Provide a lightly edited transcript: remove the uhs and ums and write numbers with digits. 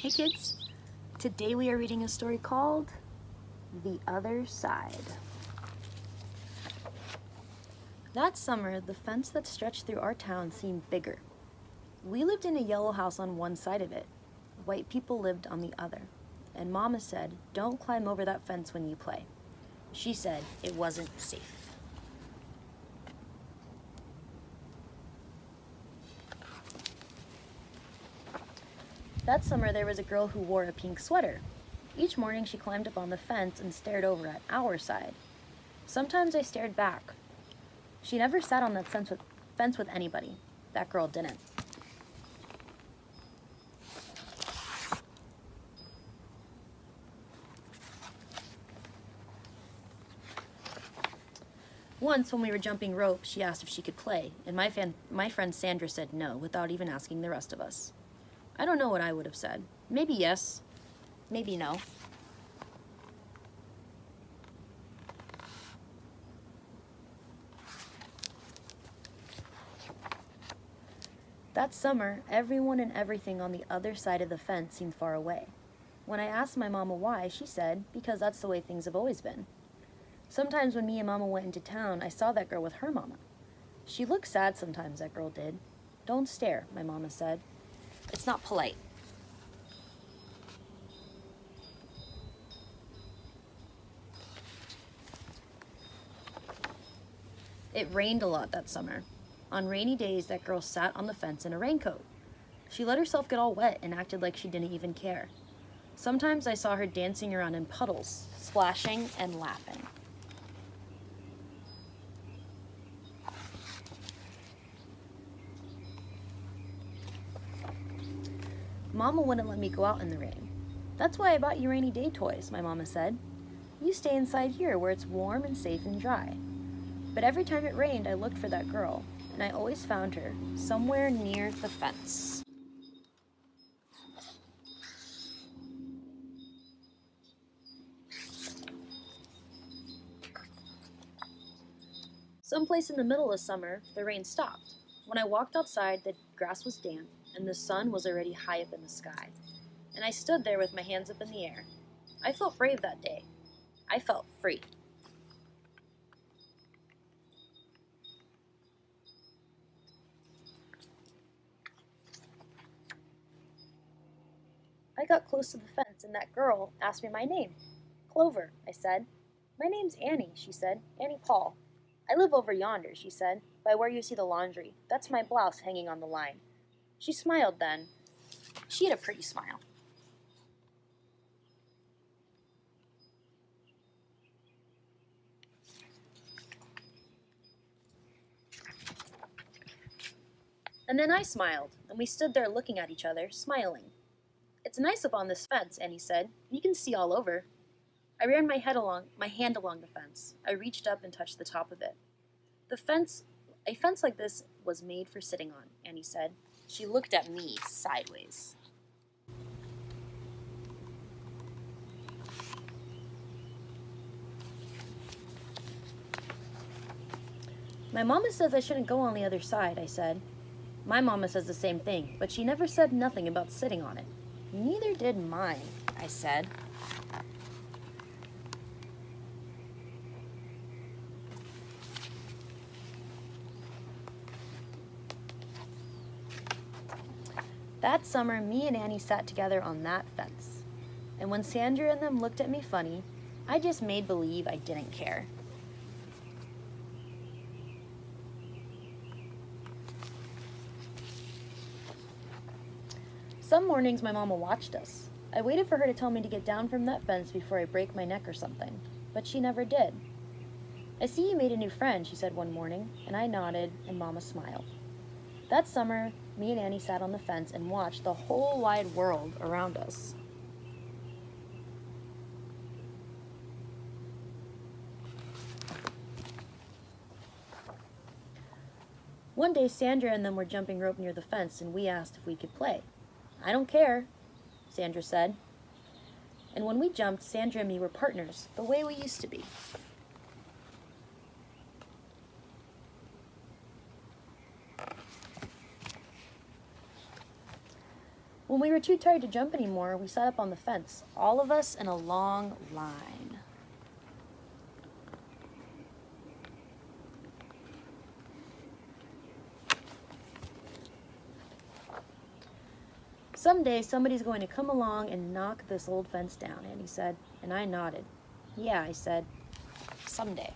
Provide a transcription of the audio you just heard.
Hey kids, today we are reading a story called The Other Side. That summer, the fence that stretched through our town seemed bigger. We lived in a yellow house on one side of it. White people lived on the other. And Mama said, "Don't climb over that fence when you play." She said it wasn't safe. That summer, there was a girl who wore a pink sweater. Each morning, she climbed up on the fence and stared over at our side. Sometimes I stared back. She never sat on that fence with anybody. That girl didn't. Once, when we were jumping rope, she asked if she could play, and my friend Sandra said no, without even asking the rest of us. I don't know what I would have said. Maybe yes, maybe no. That summer, everyone and everything on the other side of the fence seemed far away. When I asked my mama why, she said, because that's the way things have always been. Sometimes when me and Mama went into town, I saw that girl with her mama. She looked sad sometimes, that girl did. "Don't stare," my mama said. "It's not polite." It rained a lot that summer. On rainy days, that girl sat on the fence in a raincoat. She let herself get all wet and acted like she didn't even care. Sometimes I saw her dancing around in puddles, splashing and laughing. Mama wouldn't let me go out in the rain. "That's why I bought you rainy day toys," my mama said. "You stay inside here where it's warm and safe and dry." But every time it rained, I looked for that girl, and I always found her somewhere near the fence. Someplace in the middle of summer, the rain stopped. When I walked outside, the grass was damp, and the sun was already high up in the sky. And I stood there with my hands up in the air. I felt brave that day. I felt free. I got close to the fence, and that girl asked me my name. "Clover," I said. "My name's Annie," she said. "Annie Paul. I live over yonder," she said, "by where you see the laundry. That's my blouse hanging on the line." She smiled then. She had a pretty smile. And then I smiled, and we stood there looking at each other, smiling. "It's nice up on this fence," Annie said. "You can see all over." I ran my hand along the fence. I reached up and touched the top of it. A fence like this was made for sitting on," Annie said. She looked at me sideways. "My mama says I shouldn't go on the other side," I said. "My mama says the same thing, but she never said nothing about sitting on it." "Neither did mine," I said. That summer, me and Annie sat together on that fence. And when Sandra and them looked at me funny, I just made believe I didn't care. Some mornings my mama watched us. I waited for her to tell me to get down from that fence before I break my neck or something, but she never did. "I see you made a new friend," she said one morning, and I nodded, and Mama smiled. That summer, me and Annie sat on the fence and watched the whole wide world around us. One day, Sandra and them were jumping rope near the fence, and we asked if we could play. "I don't care," Sandra said. And when we jumped, Sandra and me were partners, the way we used to be. When we were too tired to jump anymore, we sat up on the fence, all of us in a long line. Someday somebody's going to come along and knock this old fence down, Annie said, and I nodded. Yeah, I said, someday.